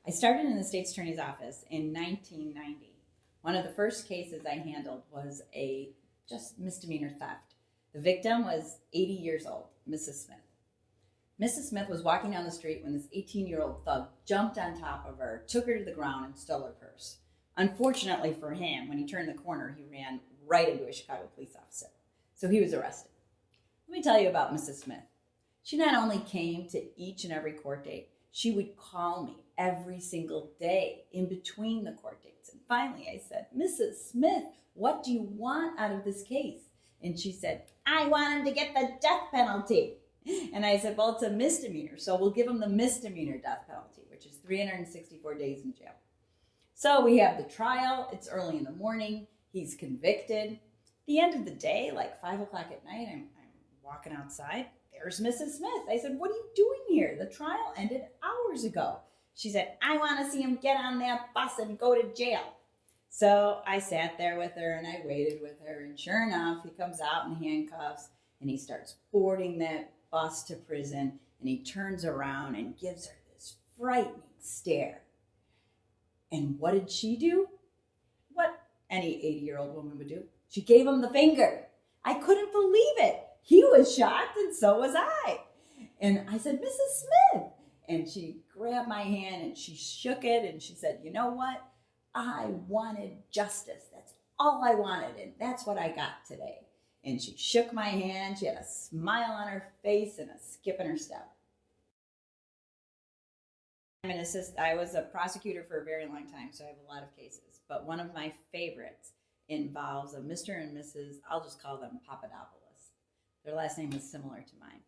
I started in the state's attorney's office in 1990. One of the first cases I handled was a just misdemeanor theft. The victim was 80 years old, Mrs. Smith. Mrs. Smith was walking down the street when this 18-year-old thug jumped on top of her, took her to the ground, and stole her purse. Unfortunately for him, when he turned the corner, he ran right into a Chicago police officer. So he was arrested. Let me tell you about Mrs. Smith. She not only came to each and every court date, she would call me every single day in between the court dates. And finally I said, Mrs. Smith, what do you want out of this case? And she said, I want him to get the death penalty. And I said, well, it's a misdemeanor, so we'll give him the misdemeanor death penalty, which is 364 days in jail. So we have the trial. It's early in the morning. He's convicted. At the end of the day, like 5 o'clock at night, I'm walking outside. There's Mrs. Smith. I said, what are you doing here? The trial ended hours ago. She said, I want to see him get on that bus and go to jail. So I sat there with her and I waited with her. And sure enough, he comes out in handcuffs and he starts boarding that bus to prison. And he turns around and gives her this frightening stare. And what did she do? What any 80-year-old woman would do. She gave him the finger. I couldn't believe it. He was shocked and so was I. And I said, Mrs. Smith. And she grabbed my hand and she shook it and she said, you know what? I wanted justice. That's all I wanted. And that's what I got today. And she shook my hand. She had a smile on her face and a skip in her step. I was a prosecutor for a very long time, so I have a lot of cases. But one of my favorites involves a Mr. and Mrs., I'll just call them Papadopoulos. Their last name is similar to mine.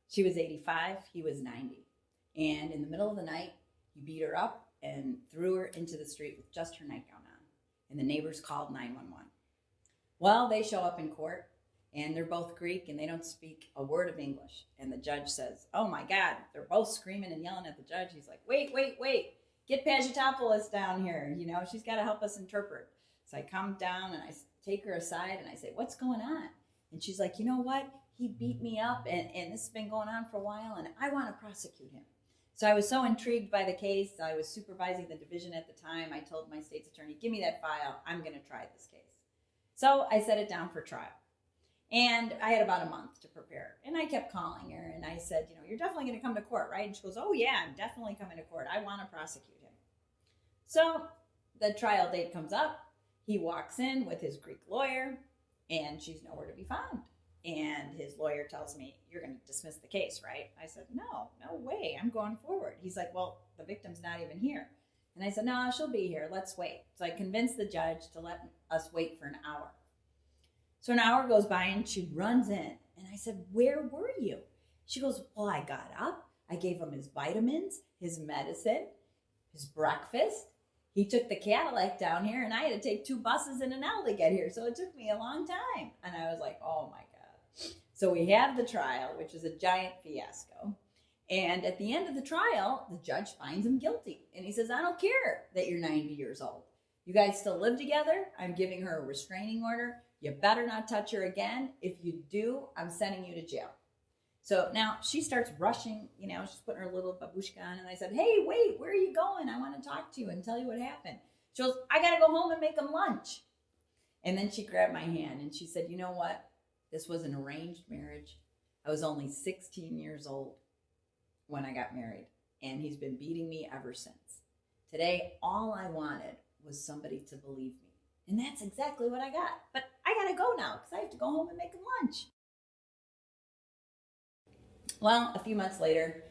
She was 85, he was 90. And in the middle of the night, he beat her up and threw her into the street with just her nightgown on. And the neighbors called 911. Well, they show up in court, and they're both Greek, and they don't speak a word of English. And the judge says, oh my God, they're both screaming and yelling at the judge. He's like, wait, get Paziotopoulos down here. You know, she's got to help us interpret. So I come down and I take her aside and I say, what's going on? And she's like, you know what? He beat me up and this has been going on for a while and I want to prosecute him. So I was so intrigued by the case. I was supervising the division at the time. I told my state's attorney, give me that file. I'm going to try this case. So I set it down for trial. And I had about a month to prepare. And I kept calling her and I said, you know, you're definitely going to come to court, right? And she goes, oh yeah, I'm definitely coming to court. I want to prosecute him. So the trial date comes up. He walks in with his Greek lawyer and she's nowhere to be found. And his lawyer tells me, you're going to dismiss the case, right? I said, no way. I'm going forward. He's like, well, the victim's not even here. And I said, no, she'll be here. Let's wait. So I convinced the judge to let us wait for an hour. So an hour goes by and she runs in. And I said, where were you? She goes, well, I got up. I gave him his vitamins, his medicine, his breakfast. He took the Cadillac down here and I had to take 2 buses and an L to get here. So it took me a long time. And I was like, oh my God. So we have the trial, which is a giant fiasco. And at the end of the trial, the judge finds him guilty. And he says, I don't care that you're 90 years old. You guys still live together. I'm giving her a restraining order. You better not touch her again. If you do, I'm sending you to jail. So now she starts rushing, you know, she's putting her little babushka on. And I said, hey, wait, where are you going? I want to talk to you and tell you what happened. She goes, I got to go home and make him lunch. And then she grabbed my hand and she said, you know what? This was an arranged marriage. I was only 16 years old when I got married. And he's been beating me ever since. Today, all I wanted was somebody to believe me. And that's exactly what I got. But I got to go now because I have to go home and make him lunch. Well, a few months later,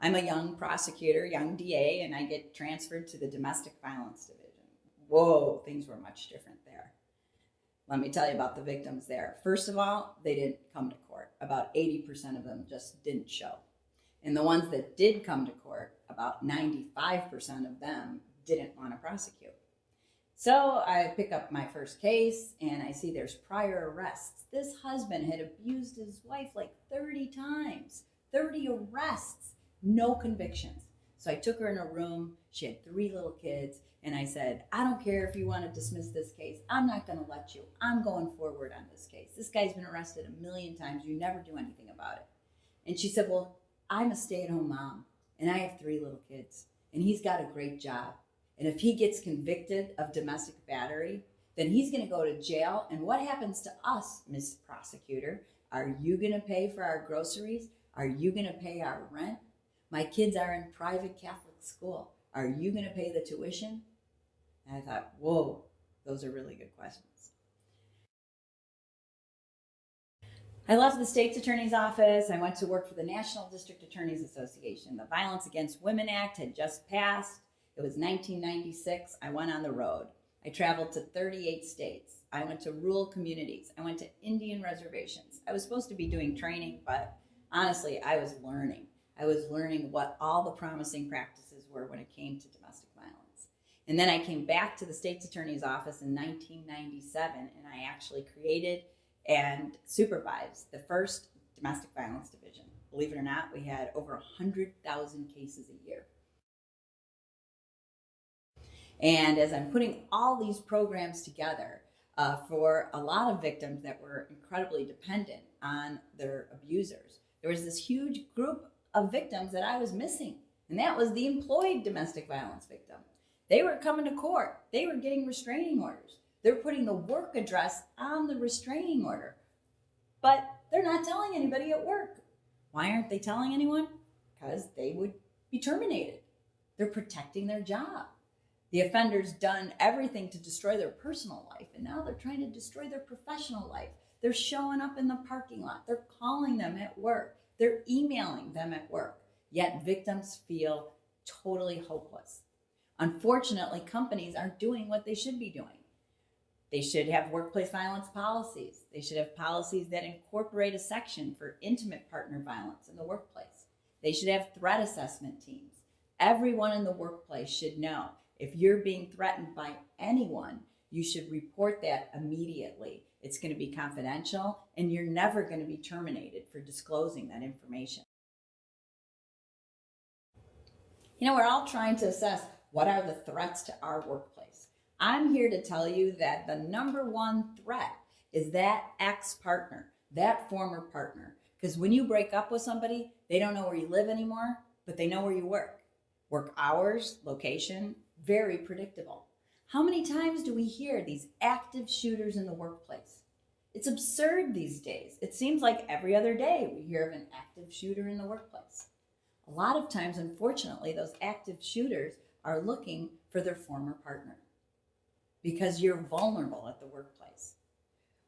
I'm a young prosecutor, young DA, and I get transferred to the domestic violence division. Whoa, things were much different there. Let me tell you about the victims there. First of all, they didn't come to court. About 80% of them just didn't show. And the ones that did come to court, about 95% of them didn't want to prosecute. So I pick up my first case and I see there's prior arrests. This husband had abused his wife like 30 times, 30 arrests, no convictions. So I took her in a room. She had 3 little kids. And I said, I don't care if you want to dismiss this case. I'm not going to let you. I'm going forward on this case. This guy's been arrested 1,000,000 times. You never do anything about it. And she said, well, I'm a stay-at-home mom and I have 3 little kids. and he's got a great job. And if he gets convicted of domestic battery, then he's going to go to jail. And what happens to us, Miss Prosecutor? Are you going to pay for our groceries? Are you going to pay our rent? My kids are in private Catholic school. Are you going to pay the tuition? And I thought, whoa, those are really good questions. I left the state's attorney's office. I went to work for the National District Attorneys Association. The Violence Against Women Act had just passed. It was 1996. I went on the road. I traveled to 38 states. I went to rural communities. I went to Indian reservations. I was supposed to be doing training, but honestly, I was learning. I was learning what all the promising practices were when it came to domestic violence. And then I came back to the state's attorney's office in 1997, and I actually created and supervised the first domestic violence division. Believe it or not, we had over 100,000 cases a year. And as I'm putting all these programs together for a lot of victims that were incredibly dependent on their abusers, there was this huge group of victims that I was missing, and that was the employed domestic violence victim. They were coming to court. They were getting restraining orders. They're putting the work address on the restraining order, but they're not telling anybody at work. Why aren't they telling anyone? Because they would be terminated. They're protecting their job. The offender's done everything to destroy their personal life, and now they're trying to destroy their professional life. They're showing up in the parking lot. They're calling them at work. They're emailing them at work. Yet victims feel totally hopeless. Unfortunately, companies aren't doing what they should be doing. They should have workplace violence policies. They should have policies that incorporate a section for intimate partner violence in the workplace. They should have threat assessment teams. Everyone in the workplace should know if you're being threatened by anyone, you should report that immediately. It's going to be confidential, and you're never going to be terminated for disclosing that information. You know, we're all trying to assess what are the threats to our workplace. I'm here to tell you that the number one threat is that ex-partner, that former partner. Because when you break up with somebody, they don't know where you live anymore, but they know where you work. Work hours, location, very predictable. How many times do we hear these active shooters in the workplace? It's absurd these days. It seems like every other day we hear of an active shooter in the workplace. A lot of times, unfortunately, those active shooters are looking for their former partner because you're vulnerable at the workplace.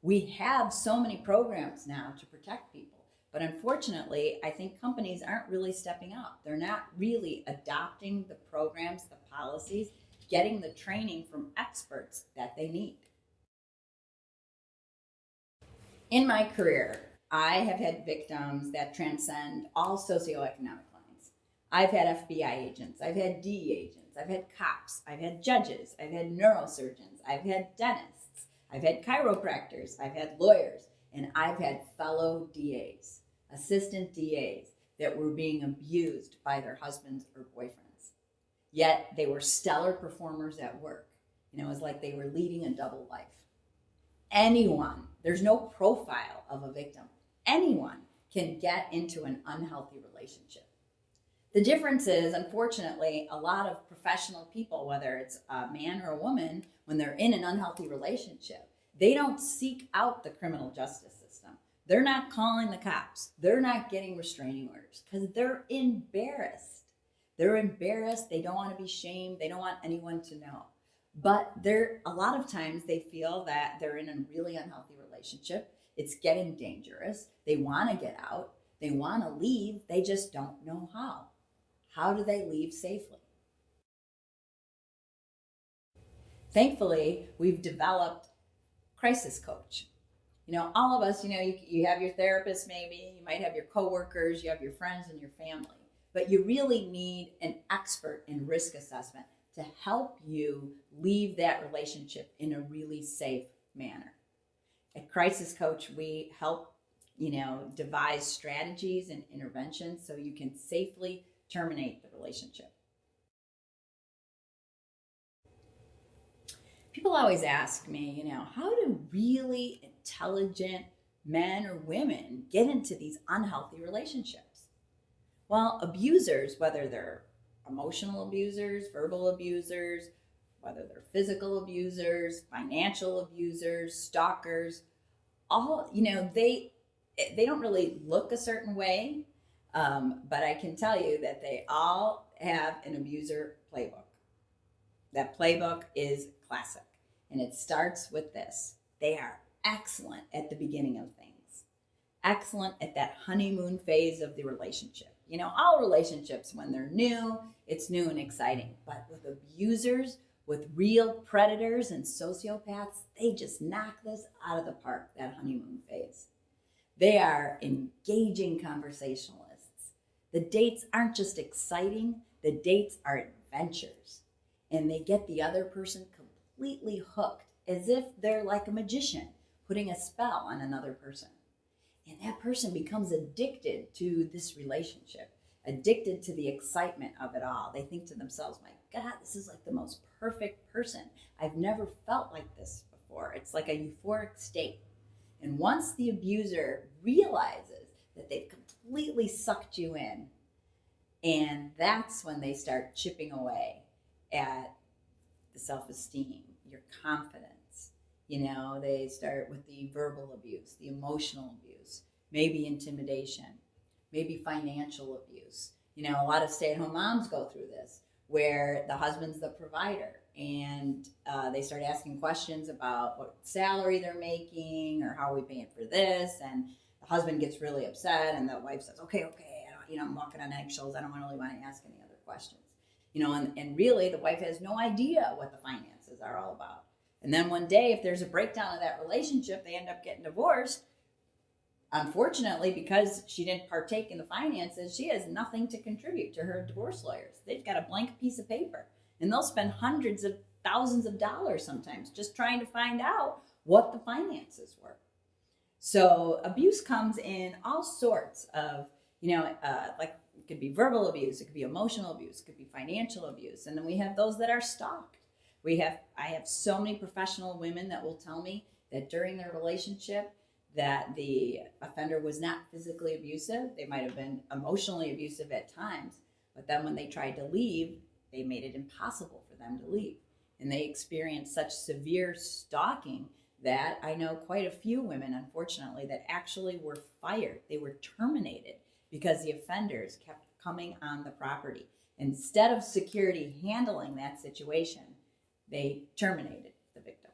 We have so many programs now to protect people, but unfortunately, I think companies aren't really stepping up. They're not really adopting the programs, the policies, getting the training from experts that they need. In my career, I have had victims that transcend all socioeconomic lines. I've had FBI agents, I've had DE agents, I've had cops, I've had judges, I've had neurosurgeons, I've had dentists, I've had chiropractors, I've had lawyers, and I've had fellow DAs, assistant DAs that were being abused by their husbands or boyfriends. Yet they were stellar performers at work. You know, it was like they were leading a double life. Anyone, there's no profile of a victim. Anyone can get into an unhealthy relationship. The difference is, unfortunately, a lot of professional people, whether it's a man or a woman, when they're in an unhealthy relationship, they don't seek out the criminal justice system. They're not calling the cops. They're not getting restraining orders because they're embarrassed. They're embarrassed. They don't want to be shamed. They don't want anyone to know. But a lot of times they feel that they're in a really unhealthy relationship. It's getting dangerous. They want to get out. They want to leave. They just don't know how. How do they leave safely? Thankfully, we've developed crisis coach. You know, all of us, you have your therapist maybe, you might have your coworkers, you have your friends and your family, but you really need an expert in risk assessment to help you leave that relationship in a really safe manner. At Crisis Coach, we help, devise strategies and interventions so you can safely terminate the relationship. People always ask me, how do really intelligent men or women get into these unhealthy relationships? Well, abusers, whether they're emotional abusers, verbal abusers, whether they're physical abusers, financial abusers, stalkers, all, they don't really look a certain way, but I can tell you that they all have an abuser playbook. That playbook is classic, and it starts with this. They are excellent at the beginning of things, excellent at that honeymoon phase of the relationship. All relationships, when they're new, it's new and exciting. But with abusers, with real predators and sociopaths, they just knock this out of the park, that honeymoon phase. They are engaging conversationalists. The dates aren't just exciting, the dates are adventures. And they get the other person completely hooked, as if they're like a magician putting a spell on another person. And that person becomes addicted to this relationship, addicted to the excitement of it all. They think to themselves, my God, this is like the most perfect person. I've never felt like this before. It's like a euphoric state. And once the abuser realizes that they've completely sucked you in, and that's when they start chipping away at the self-esteem, your confidence. They start with the verbal abuse, the emotional abuse, maybe intimidation, maybe financial abuse. A lot of stay-at-home moms go through this, where the husband's the provider, and they start asking questions about what salary they're making or how are we paying for this, and the husband gets really upset, and the wife says, okay, I'm walking on eggshells, I don't really want to ask any other questions. And really the wife has no idea what the finances are all about. And then one day, if there's a breakdown of that relationship, they end up getting divorced. Unfortunately, because she didn't partake in the finances, she has nothing to contribute to her divorce lawyers. They've got a blank piece of paper, and they'll spend hundreds of thousands of dollars sometimes just trying to find out what the finances were. So abuse comes in all sorts of, like it could be verbal abuse, it could be emotional abuse, it could be financial abuse. And then we have those that are stalked. I have so many professional women that will tell me that during their relationship that the offender was not physically abusive. They might have been emotionally abusive at times, but then when they tried to leave, they made it impossible for them to leave. And they experienced such severe stalking that I know quite a few women, unfortunately, that actually were fired. They were terminated because the offenders kept coming on the property. Instead of security handling that situation, they terminated the victim.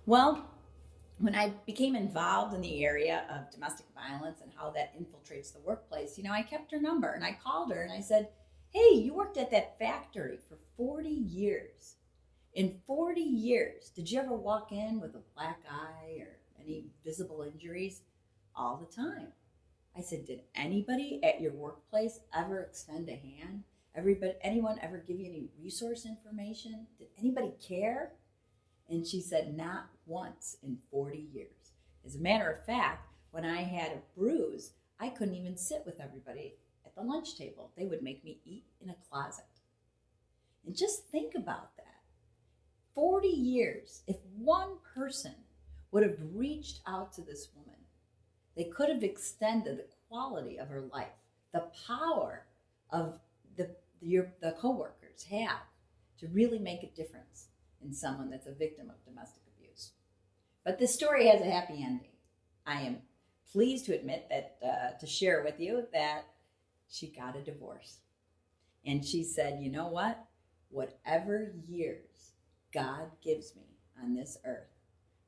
Well, when I became involved in the area of domestic violence and how that infiltrates the workplace, I kept her number and I called her and I said, hey, you worked at that factory for 40 years. In 40 years, did you ever walk in with a black eye or any visible injuries? All the time. I said, did anybody at your workplace ever extend a hand? Anyone ever give you any resource information? Did anybody care? And she said, not once in 40 years. As a matter of fact, when I had a bruise, I couldn't even sit with everybody at the lunch table. They would make me eat in a closet. And just think about that. 40 years, if one person would have reached out to this woman, they could have extended the quality of her life, the power of the coworkers have to really make a difference in someone that's a victim of domestic abuse. But this story has a happy ending. I am pleased to admit that, to share with you that she got a divorce. And she said, you know what? Whatever years God gives me on this earth,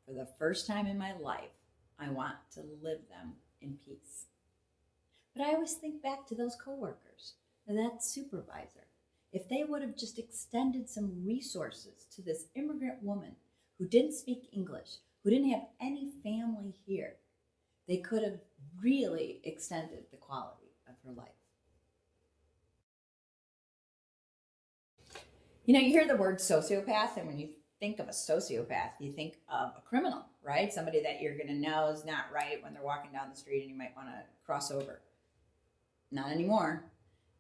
for the first time in my life, I want to live them in peace. But I always think back to those coworkers, that supervisor. If they would have just extended some resources to this immigrant woman who didn't speak English, who didn't have any family here, they could have really extended the quality of her life. You hear the word sociopath, and when you think of a sociopath, you think of a criminal, right? Somebody that you're going to know is not right when they're walking down the street and you might want to cross over. Not anymore.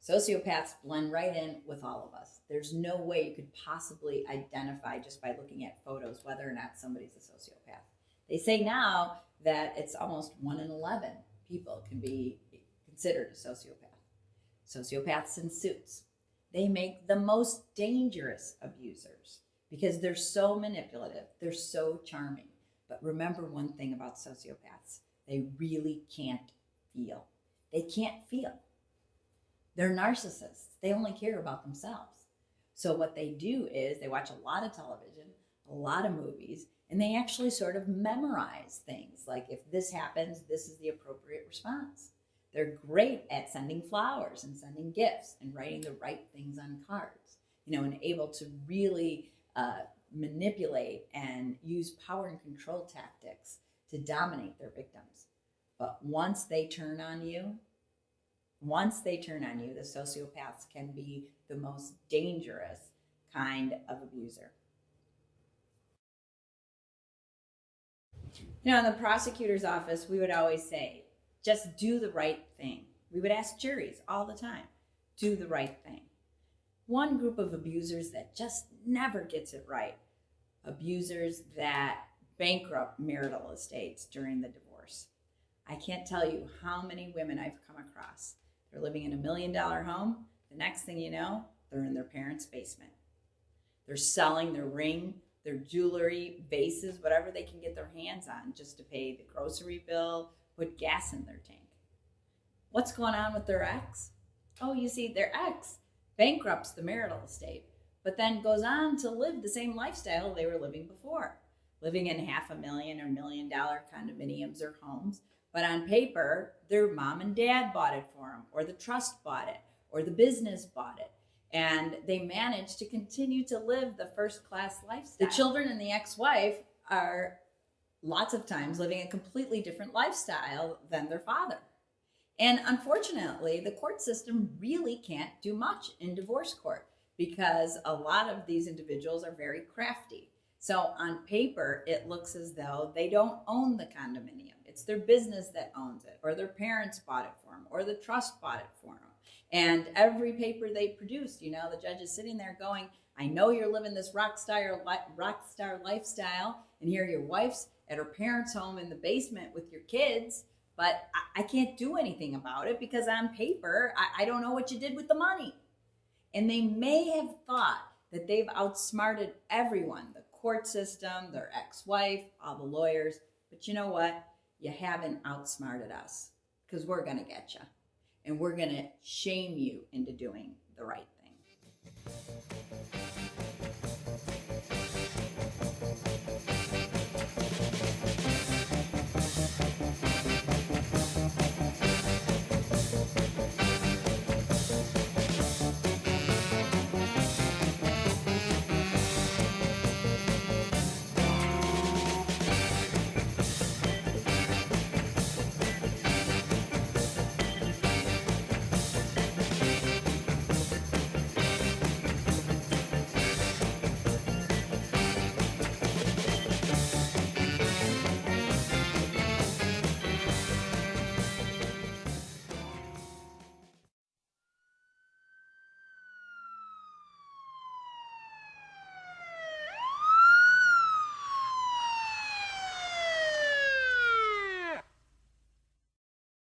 Sociopaths blend right in with all of us. There's no way you could possibly identify just by looking at photos whether or not somebody's a sociopath. They say now that it's almost 1 in 11 people can be considered a sociopath. Sociopaths in suits. They make the most dangerous abusers because they're so manipulative. They're so charming. But remember one thing about sociopaths. They really can't feel. They can't feel. They're narcissists. They only care about themselves. So what they do is they watch a lot of television, a lot of movies, and they actually sort of memorize things. Like if this happens, this is the appropriate response. They're great at sending flowers and sending gifts and writing the right things on cards, and able to really manipulate and use power and control tactics to dominate their victims. But once they turn on you, the sociopaths can be the most dangerous kind of abuser. In the prosecutor's office, we would always say, just do the right thing. We would ask juries all the time, do the right thing. One group of abusers that just never gets it right, abusers that bankrupt marital estates during the divorce. I can't tell you how many women I've come across. They're living in $1 million home. The next thing you know, they're in their parents' basement. They're selling their ring, their jewelry, vases, whatever they can get their hands on just to pay the grocery bill, put gas in their tank. What's going on with their ex? Oh, you see, their ex bankrupts the marital estate, but then goes on to live the same lifestyle they were living before, living in $500,000 or $1 million condominiums or homes. But on paper, their mom and dad bought it for them, or the trust bought it, or the business bought it. And they managed to continue to live the first-class lifestyle. The children and the ex-wife are lots of times living a completely different lifestyle than their father. And unfortunately, the court system really can't do much in divorce court because a lot of these individuals are very crafty. So on paper, it looks as though they don't own the condominium. It's their business that owns it, or their parents bought it for them, or the trust bought it for them. And every paper they produced, the judge is sitting there going, I know you're living this rock star lifestyle, and here your wife's at her parents' home in the basement with your kids, but I can't do anything about it because on paper, I don't know what you did with the money. And they may have thought that they've outsmarted everyone, the court system, their ex-wife, all the lawyers. But you know what? You haven't outsmarted us because we're going to get you. And we're going to shame you into doing the right thing.